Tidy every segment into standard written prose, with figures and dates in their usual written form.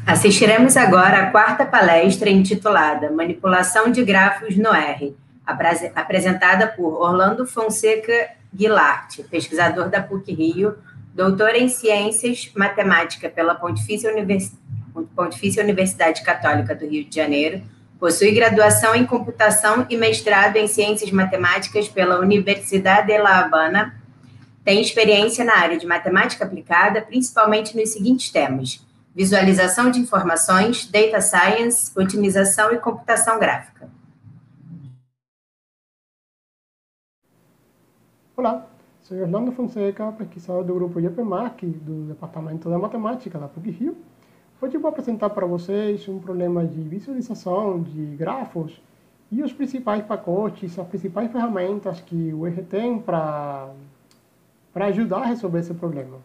Assistiremos agora a quarta palestra intitulada Manipulação de Grafos no R, apresentada por Orlando Fonseca Guilarte, pesquisador da PUC-Rio, doutor em Ciências Matemática pela Pontifícia Universidade Católica do Rio de Janeiro, possui graduação em Computação e mestrado em Ciências Matemáticas pela Universidade de La Habana, tem experiência na área de matemática aplicada, principalmente nos seguintes temas: visualização de informações, data science, otimização e computação gráfica. Olá, sou Orlando Fonseca, pesquisador do grupo IEPMAC, do Departamento de Matemática da PUC-Rio. Hoje eu vou apresentar para vocês um problema de visualização de grafos e os principais pacotes, as principais ferramentas que o R tem para ajudar a resolver esse problema.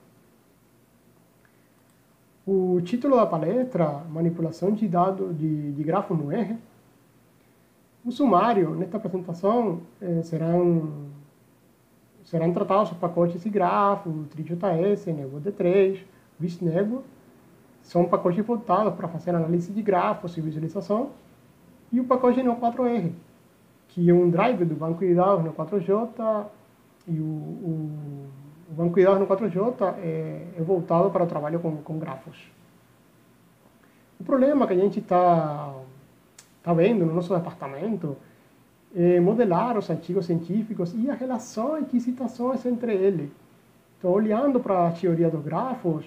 O título da palestra, Manipulação de dados de grafos no R. O sumário, nesta apresentação, serão tratados os pacotes de grafos, TreeJS, NeoD3, VisNevo. São pacotes voltados para fazer análise de grafos e visualização. E o pacote Neo4R, que é um driver do banco de dados Neo4j, e o banco de dados Neo4j é voltado para o trabalho com grafos. O problema que a gente está vendo no nosso departamento é modelar os artigos científicos e as relações e citações entre eles. Então, olhando para a teoria dos grafos,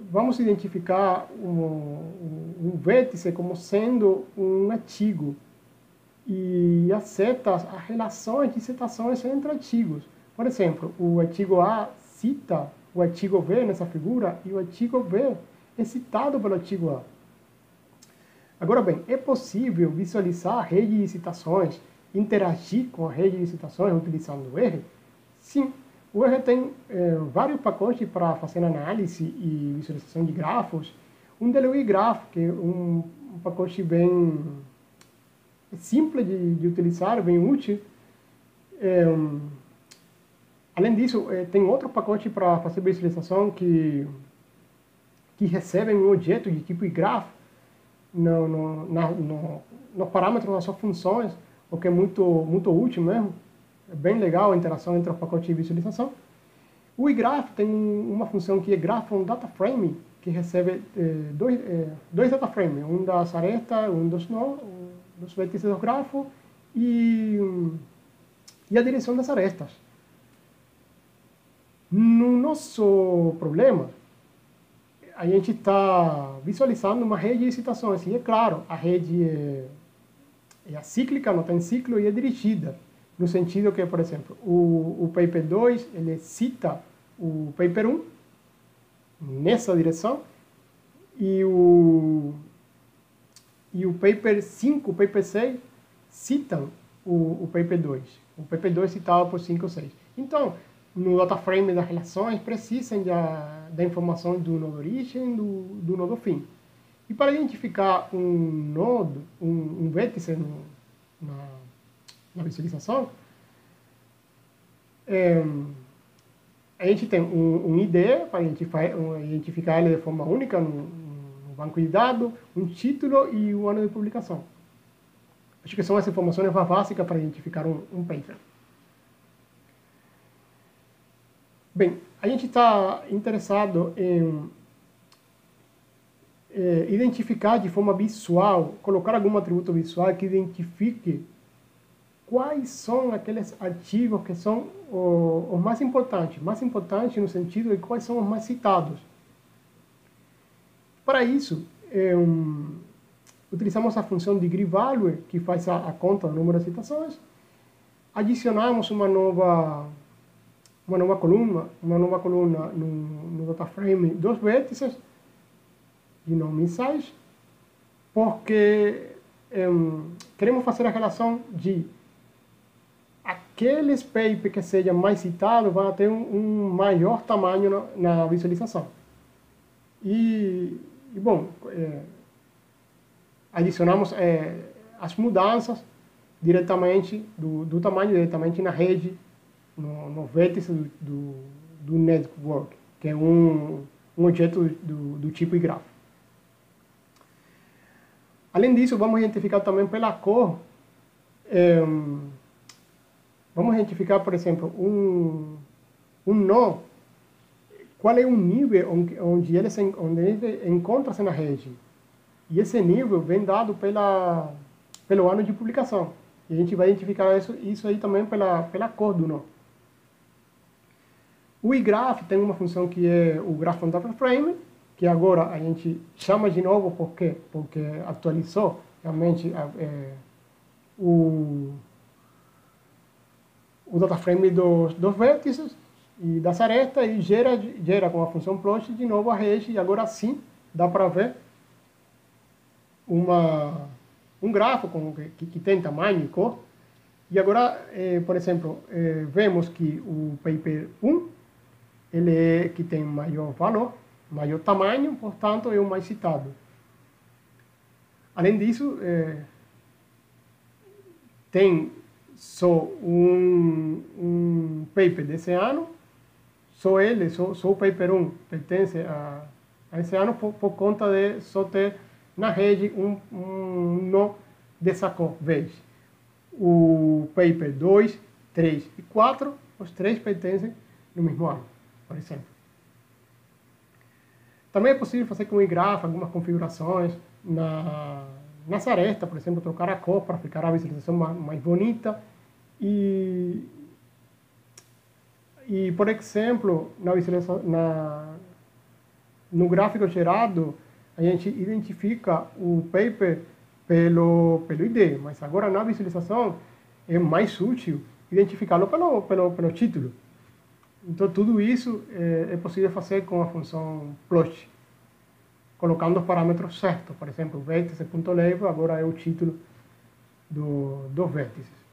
vamos identificar um vértice como sendo um artigo e as setas, as relações e citações entre artigos. Por exemplo, o artigo A cita o artigo B nessa figura e o artigo B é citado pelo artigo A. Agora bem, é possível visualizar a rede de citações, interagir com a rede de citações utilizando o R? Sim, o R tem vários pacotes para fazer análise e visualização de grafos. Um deles é o iGraph, que é um pacote bem simples de utilizar, bem útil. Além disso, tem outro pacote para fazer visualização que recebem um objeto de tipo iGraph nos parâmetros das suas funções, o que é muito útil mesmo. É bem legal a interação entre os pacotes de visualização. O iGraph tem uma função que é graph_on_data_frame, que recebe dois data frames, um das arestas, um dos vértices do grafo e a direção das arestas. No nosso problema, a gente está visualizando uma rede de citações. E é claro, a rede é acíclica, não tem ciclo e é dirigida. No sentido que, por exemplo, o paper 2 ele cita o paper 1 nessa direção e o paper 5, o paper 6 citam o paper 2. O paper 2 citado por 5 ou 6. Então, no data frame das relações, precisam da informação do nodo origem, do nodo fim. E para identificar um nodo, um vértice na visualização, a gente tem um ID para identificar ele de forma única no banco de dados, um título e o ano de publicação. Acho que são as informações mais básicas para identificar um paper. Bem, a gente está interessado em identificar de forma visual, colocar algum atributo visual que identifique quais são aqueles artigos que são os mais importantes no sentido de quais são os mais citados. Para isso, utilizamos a função de grid-value, que faz a conta do número de citações, adicionamos uma nova coluna no data frame dos vértices, de nome size, porque queremos fazer a relação de aqueles papers que sejam mais citados vão ter um maior tamanho na visualização. Bom, adicionamos as mudanças diretamente do tamanho diretamente na rede, no vértice do network, que é um objeto do tipo igraph. Além disso, vamos identificar também pela cor. Vamos identificar, por exemplo, um nó. Qual é o nível onde ele encontra-se na rede? E esse nível vem dado pelo ano de publicação. E a gente vai identificar isso aí também pela cor do nó. O igraph tem uma função que é o graph on data frame, que agora a gente chama de novo porque atualizou realmente o data frame dos vértices e das arestas e gera com a função plot de novo a rede, e agora sim dá para ver um gráfico que tem tamanho e cor. E agora, por exemplo, vemos que o paper 1 ele que tem maior valor, maior tamanho, portanto é o mais citado. Além disso, tem só um paper desse ano, só o paper 1 pertence a esse ano por conta de só ter na rede um nó dessa cor verde. O paper 2, 3 e 4, os três pertencem no mesmo ano, por exemplo. Também é possível fazer com o igraph algumas configurações nas arestas, por exemplo, trocar a cor para ficar a visualização mais bonita. E por exemplo, no gráfico gerado, a gente identifica o paper pelo ID, mas agora na visualização é mais útil identificá-lo pelo título. Então, tudo isso é possível fazer com a função plot, colocando os parâmetros certos. Por exemplo, o vértice.label agora é o título dos vértices.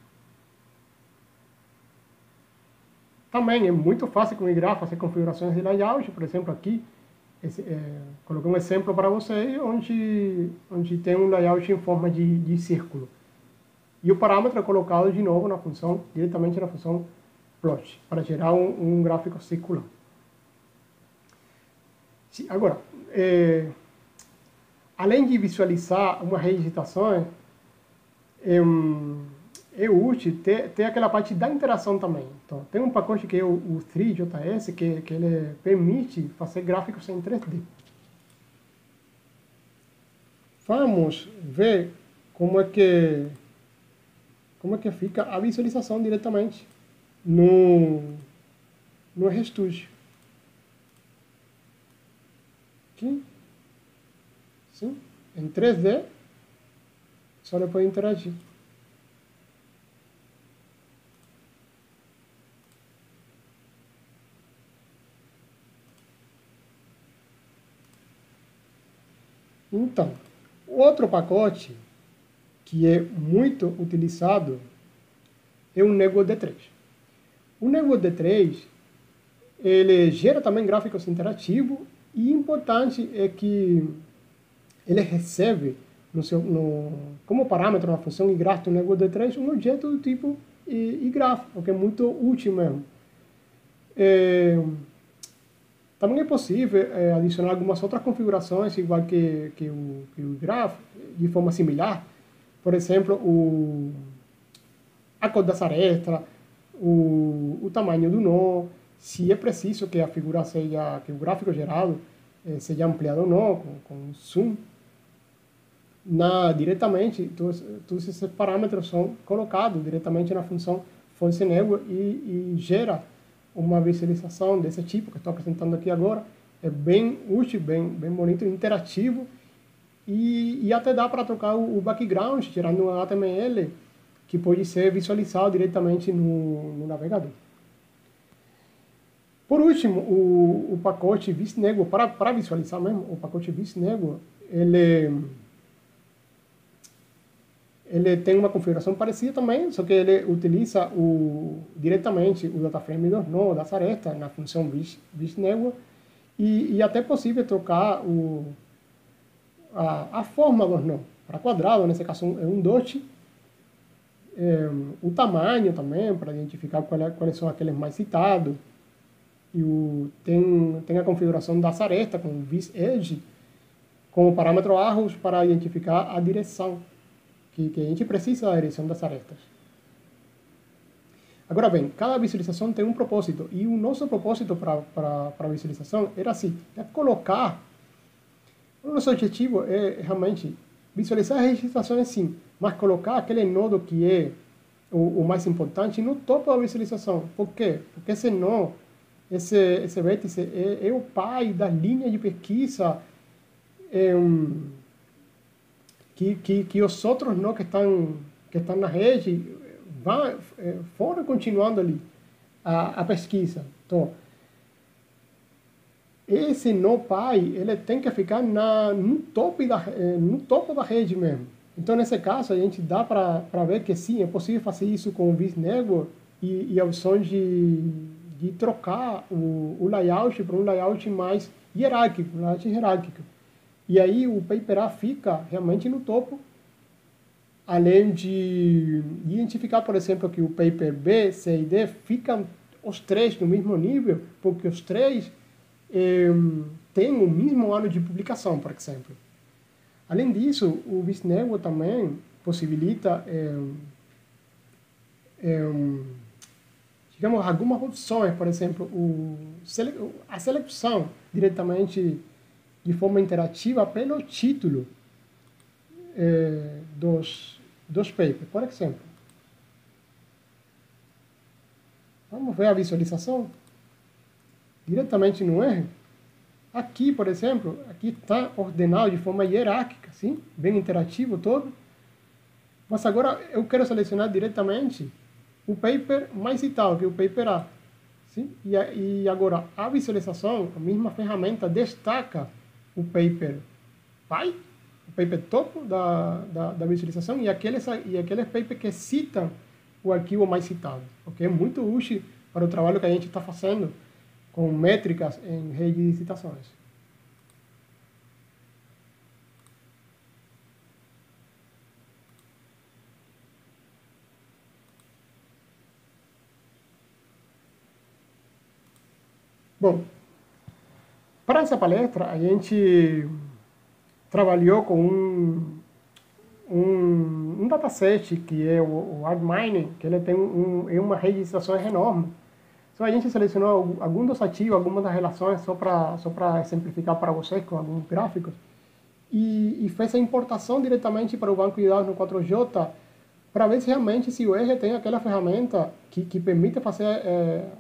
Também é muito fácil com o igraph fazer configurações de layout. Por exemplo, aqui, coloquei um exemplo para vocês onde tem um layout em forma de círculo. E o parâmetro é colocado de novo diretamente na função plot, para gerar um gráfico circular. Agora, além de visualizar uma rede de citações, é útil ter aquela parte da interação também. Então, tem um pacote que é o 3JS, que ele permite fazer gráficos em 3D. Vamos ver como é que fica a visualização diretamente no RStudio. Aqui, sim, em 3D, só depois interagir. Então, outro pacote que é muito utilizado é o Nego D3. O Nego D3 ele gera também gráficos interativos, e importante é que ele recebe como parâmetro na função igraph do Nego D3 um objeto do tipo igraph, o que é muito útil mesmo. Também é possível adicionar algumas outras configurações, igual que o igraph, de forma similar. Por exemplo, a cor das arestas, o tamanho do nó, se é preciso que a figura que o gráfico gerado seja ampliado ou não, com zoom. Diretamente, todos esses parâmetros são colocados diretamente na função ForceNego e gera uma visualização desse tipo que estou apresentando aqui agora. É bem útil, bem bonito, interativo, e até dá para trocar o background, gerando um HTML que pode ser visualizado diretamente no navegador. Por último, o pacote Visnego, para visualizar mesmo, o pacote Visnego, ele tem uma configuração parecida também, só que ele utiliza diretamente o dataframe dos nó, das arestas, na função Visnego, e até é possível trocar a forma dos nó para quadrado, nesse caso é um dot, o tamanho também, para identificar quais são aqueles mais citados, e tem a configuração das arestas com VisEdge, com o parâmetro arrows para identificar a direção, que a gente precisa da direção das arestas. Agora bem, cada visualização tem um propósito, e o nosso propósito para a visualização era assim, é colocar, o nosso objetivo é realmente visualizar as registrações sim, mas colocar aquele nodo que é o mais importante no topo da visualização. Por quê? Porque esse nó, esse vértice é o pai da linha de pesquisa que os outros nó que estão na rede foram continuando ali a pesquisa. Então, esse nó pai, ele tem que ficar no topo da rede mesmo. Então, nesse caso, a gente dá para ver que sim, é possível fazer isso com o Visnego e a opção de trocar o layout para um layout mais hierárquico, E aí o paper A fica realmente no topo, além de identificar, por exemplo, que o paper B, C e D ficam os três no mesmo nível, porque os três têm o mesmo ano de publicação, por exemplo. Além disso, o Visnego também possibilita digamos, algumas opções, por exemplo, a seleção diretamente de forma interativa pelo título dos papers. Por exemplo, vamos ver a visualização diretamente no R. Aqui, por exemplo, aqui está ordenado de forma hierárquica, sim? Bem interativo todo. Mas agora eu quero selecionar diretamente o paper mais citado, que é o paper A. Sim? E agora, a visualização, a mesma ferramenta, destaca o paper pai, o paper topo da visualização e aqueles papers que citam o arquivo mais citado. Okay? É muito útil para o trabalho que a gente está fazendo com métricas em rede de citações. Bom, para essa palestra, a gente trabalhou com um dataset que é o ArcMine, que ele tem uma rede de citações enorme. Então, a gente selecionou alguns dos ativos, algumas das relações, só para exemplificar para vocês com alguns gráficos, e fez a importação diretamente para o banco de dados no 4J, para ver se realmente se o R tem aquela ferramenta que permite fazer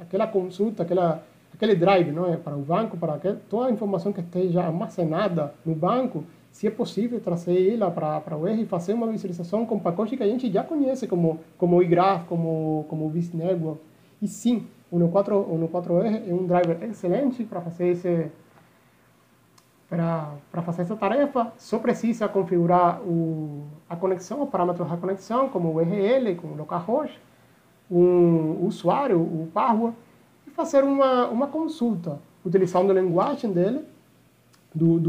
aquela consulta, aquele drive, não é, para o banco, toda a informação que esteja armazenada no banco, se é possível trazer ela para o R e fazer uma visualização com pacotes que a gente já conhece, como o iGraph, como o Visnego. E sim, o No4R é um driver excelente para fazer essa tarefa. Só precisa configurar a conexão, os parâmetros da conexão, como o URL, com o localhost, o usuário, o password, e fazer uma consulta, utilizando a linguagem dele, do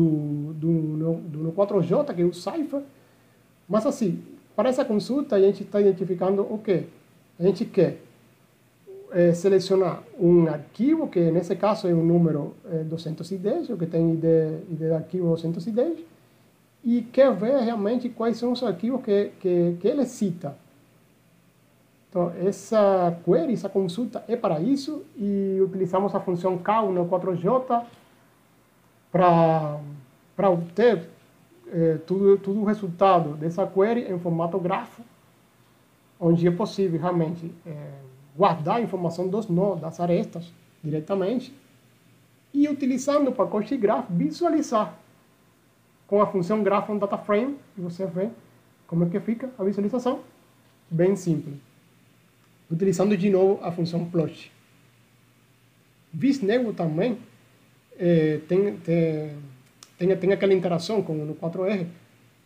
No4J, que é o Cypher. Mas assim, para essa consulta, a gente está identificando o quê? A gente quer selecionar um arquivo, que nesse caso é o número 210, o que tem ID de arquivo 210, e quer ver realmente quais são os arquivos que ele cita. Então, essa query, essa consulta é para isso, e utilizamos a função call no 4J para obter todo o resultado dessa query em formato grafo, onde é possível realmente guardar a informação dos nós, das arestas, diretamente, e utilizando o pacote graph, visualizar com a função graph on data frame, e você vê como é que fica a visualização, bem simples. Utilizando de novo a função plot. VisNevo também tem aquela interação com o no 4R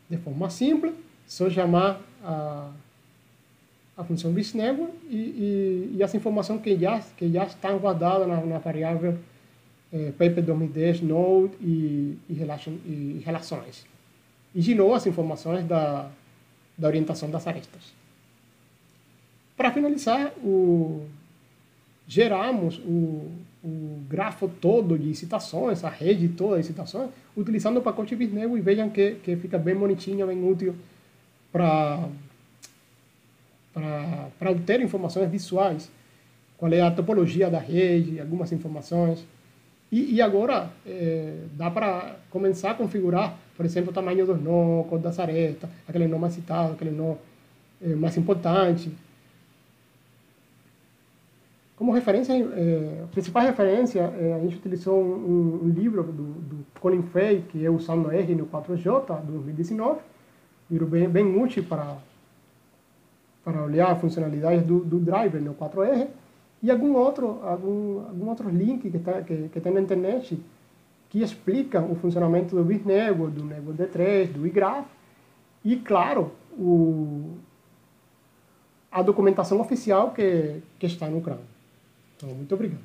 de forma simples, só chamar a função VisNevo e as informações que já estão guardadas na variável paper 2010 node e relações. E de novo as informações da orientação das arestas. Para finalizar, geramos o grafo todo de citações, a rede toda de citações, utilizando o pacote VisNevo, e vejam que fica bem bonitinho, bem útil para obter informações visuais. Qual é a topologia da rede, algumas informações. E agora dá para começar a configurar, por exemplo, o tamanho dos nós, cor das arestas, aquele nó mais citado, aquele nó mais importante. Como referência, principal referência, a gente utilizou um livro do Colin Fay, que é Usando R no 4J, de 2019, livro bem útil para olhar a funcionalidade do driver no 4R, e algum outro link que tem na internet que explica o funcionamento do VisNevo, do Nego D3, do iGraph, e, claro, a documentação oficial que está no CRAN. Então, muito obrigado.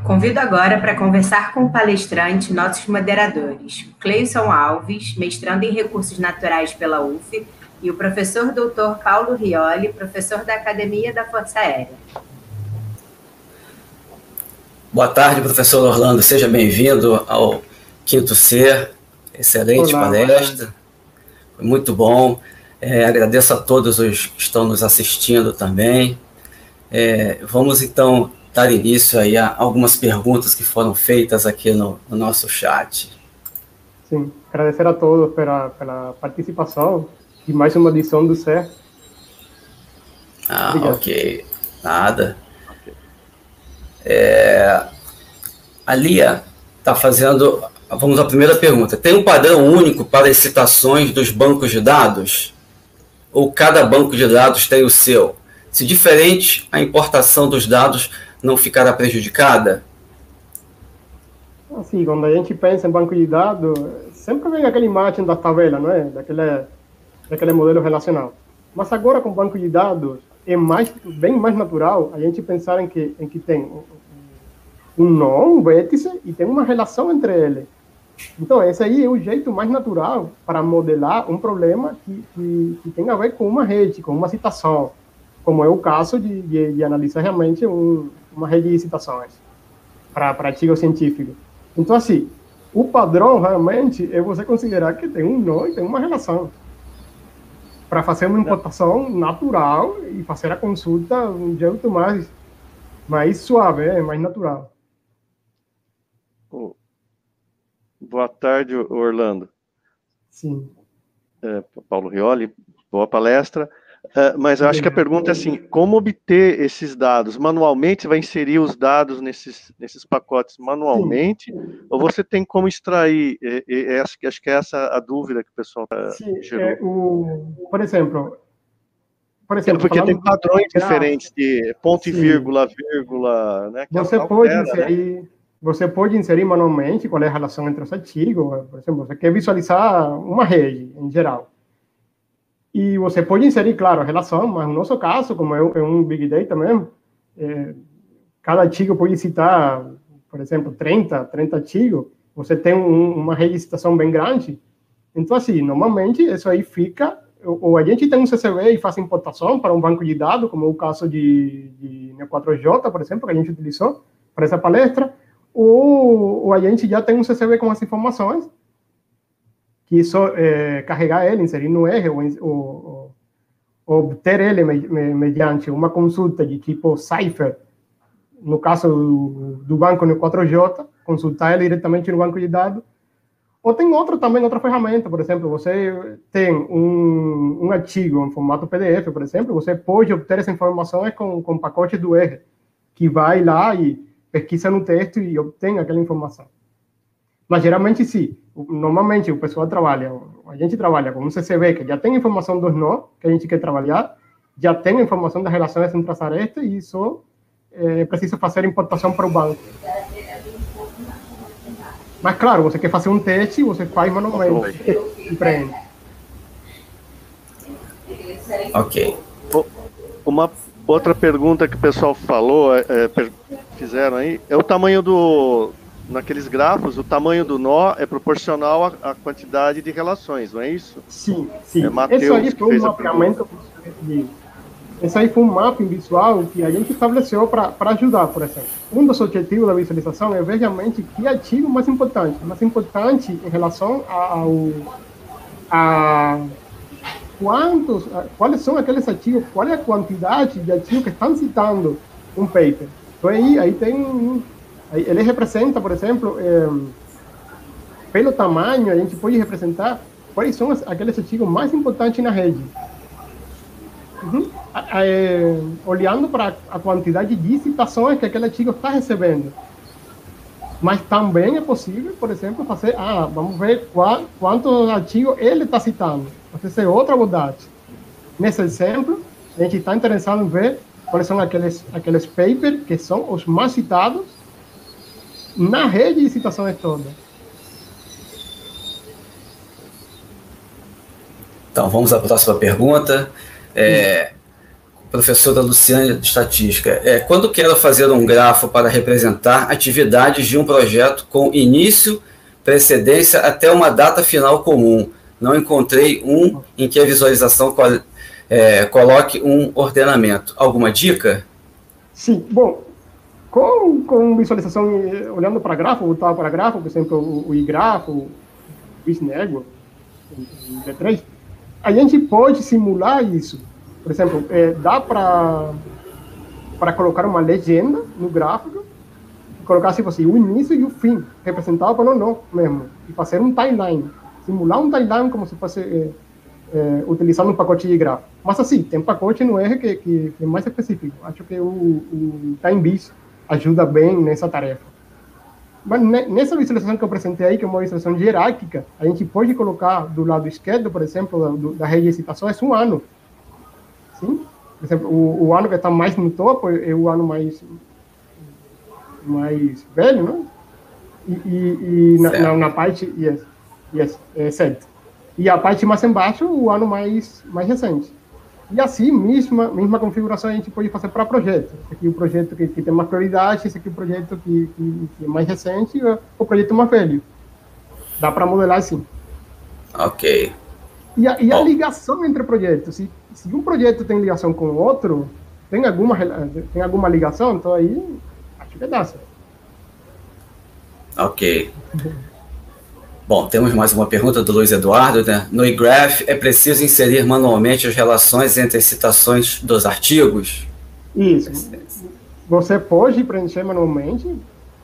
Convido agora para conversar com o palestrante nossos moderadores, Cleison Alves, mestrando em Recursos Naturais pela UF, e o professor Dr. Paulo Rioli, professor da Academia da Força Aérea. Boa tarde, professor Orlando. Seja bem-vindo ao Quinto C. Excelente palestra. Foi muito bom. Agradeço a todos os que estão nos assistindo também. Vamos, então, dar início aí a algumas perguntas que foram feitas aqui no nosso chat. Sim, agradecer a todos pela participação de mais uma edição do CER. Obrigado. Ok. Nada. A Lia está fazendo... Vamos à primeira pergunta. Tem um padrão único para as citações dos bancos de dados? Ou cada banco de dados tem o seu? Se diferente, a importação dos dados não ficará prejudicada? Assim, quando a gente pensa em banco de dados, sempre vem aquela imagem da tabela, não é? Daquele modelo relacional. Mas agora, com banco de dados, é bem mais natural a gente pensar em que tem um nó, um vértice, e tem uma relação entre eles. Então, esse aí é o jeito mais natural para modelar um problema que tem a ver com uma rede, com uma citação, como é o caso de analisar realmente uma rede de citações para artigo científico. Então, assim, o padrão realmente é você considerar que tem um nó e tem uma relação, para fazer uma importação natural e fazer a consulta de um jeito mais suave, mais natural. Boa tarde, Orlando. Sim. Paulo Rioli, boa palestra. Mas eu acho que a pergunta é assim, como obter esses dados? Manualmente, você vai inserir os dados nesses pacotes manualmente? Sim. Ou você tem como extrair? Acho que é essa a dúvida que o pessoal gerou. Por exemplo, porque tem padrões diferentes de ponto e vírgula, né? Você pode inserir manualmente qual é a relação entre os artigos. Por exemplo, você quer visualizar uma rede em geral. E você pode inserir, claro, a relação, mas no nosso caso, como é um Big Data mesmo, cada artigo pode citar, por exemplo, 30 artigos, você tem uma rede de citação bem grande. Então, assim, normalmente, isso aí fica... Ou a gente tem um CCV e faz importação para um banco de dados, como é o caso de Neo4j, por exemplo, que a gente utilizou para essa palestra, ou a gente já tem um CCV com as informações, que só carregar ele, inserir no R, ou obter ele mediante uma consulta de tipo Cypher, no caso do banco Neo4j, consultar ele diretamente no banco de dados. Ou tem outra ferramenta, por exemplo, você tem um artigo em formato PDF, por exemplo, você pode obter essa informação com pacote do R, que vai lá e pesquisa no texto e obtém aquela informação. Mas geralmente sim, normalmente o pessoal a gente trabalha com um CCV que já tem informação dos nós que a gente quer trabalhar, já tem a informação das relações entre as arestas e só é preciso fazer a importação para o banco. Mas claro, você quer fazer um teste, você faz manualmente e prende. Ok. Uma outra pergunta que o pessoal falou, fizeram aí, é o tamanho naqueles grafos, o tamanho do nó é proporcional à quantidade de relações, não é isso? Sim, sim. É Mateus Isso aí que foi fez um a mapeamento. Esse aí foi um mapping visual que a gente estabeleceu para ajudar, por exemplo. Um dos objetivos da visualização é ver realmente que artigo mais importante em relação quais são aqueles artigos, qual é a quantidade de artigos que estão citando um paper. Então aí tem ele representa, por exemplo, pelo tamanho, a gente pode representar quais são aqueles artigos mais importantes na rede. Olhando para a quantidade de citações que aquele artigo está recebendo. Mas também é possível, por exemplo, fazer, vamos ver quantos artigos ele está citando. Essa é outra abordagem. Nesse exemplo, a gente está interessado em ver quais são aqueles papers que são os mais citados na rede de citações toda. Então, vamos à próxima pergunta. Professora Luciane de Estatística. Quando quero fazer um grafo para representar atividades de um projeto com início, precedência até uma data final comum, não encontrei um em que a visualização coloque um ordenamento. Alguma dica? Sim, bom, com visualização olhando para grafo, voltar para grafo, por exemplo, o iGrafo, o Visnego, o D3, a gente pode simular isso. Por exemplo, dá para colocar uma legenda no gráfico, colocar assim, o início e o fim, representado pelo nó mesmo, e fazer um timeline, simular um timeline como se fosse utilizando um pacote de gráfico. Mas assim, tem pacote no R que é mais específico. Acho que o TimeBiz ajuda bem nessa tarefa. Mas nessa visualização que eu apresentei aí, que é uma visualização hierárquica, a gente pode colocar do lado esquerdo, por exemplo, da rede de citações, um ano. Sim? Por exemplo, o ano que está mais no topo é o ano mais velho, não? E na parte, certo. E a parte mais embaixo, o ano mais recente. E assim, mesma configuração a gente pode fazer para projeto. Esse aqui é o projeto que tem mais prioridade, esse aqui é o projeto que é mais recente, e o projeto mais velho. Dá para modelar assim. Ok. E a ligação entre projetos. Se um projeto tem ligação com o outro, tem alguma ligação, então aí acho que dá certo. Ok. Bom, temos mais uma pergunta do Luiz Eduardo, né? No iGraph, é preciso inserir manualmente as relações entre as citações dos artigos? Isso. Você pode preencher manualmente,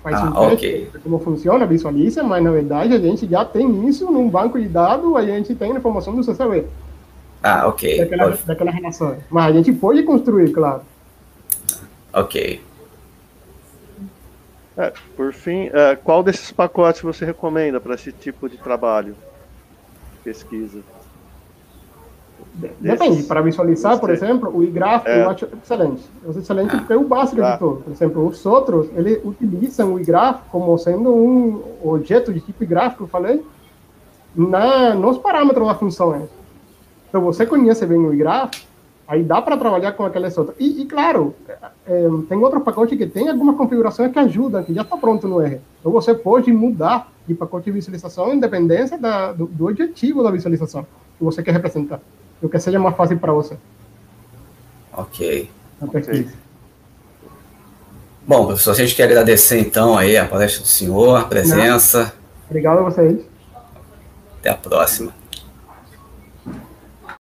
faz um teste de como funciona, visualiza, mas na verdade a gente já tem isso num banco de dados, a gente tem a informação do CCV. Ok. Daquela relação. Mas a gente pode construir, claro. Ok. Por fim, qual desses pacotes você recomenda para esse tipo de trabalho? Pesquisa. Depende. Para visualizar, por exemplo, o iGraph eu acho excelente. É excelente porque é o básico de tudo. Por exemplo, os outros, eles utilizam o iGraph como sendo um objeto de tipo iGraph, que eu falei, nos parâmetros das funções. Então, você conhece bem o iGraph, aí dá para trabalhar com aquelas outras. E claro, tem outros pacotes que tem algumas configurações que ajudam, que já está pronto no R. Então, você pode mudar de pacote de visualização em dependência do objetivo da visualização que você quer representar. O que seja mais fácil para você. Ok. Bom, professor, a gente quer agradecer, então, aí a palestra do senhor, a presença. Obrigado a vocês. Até a próxima.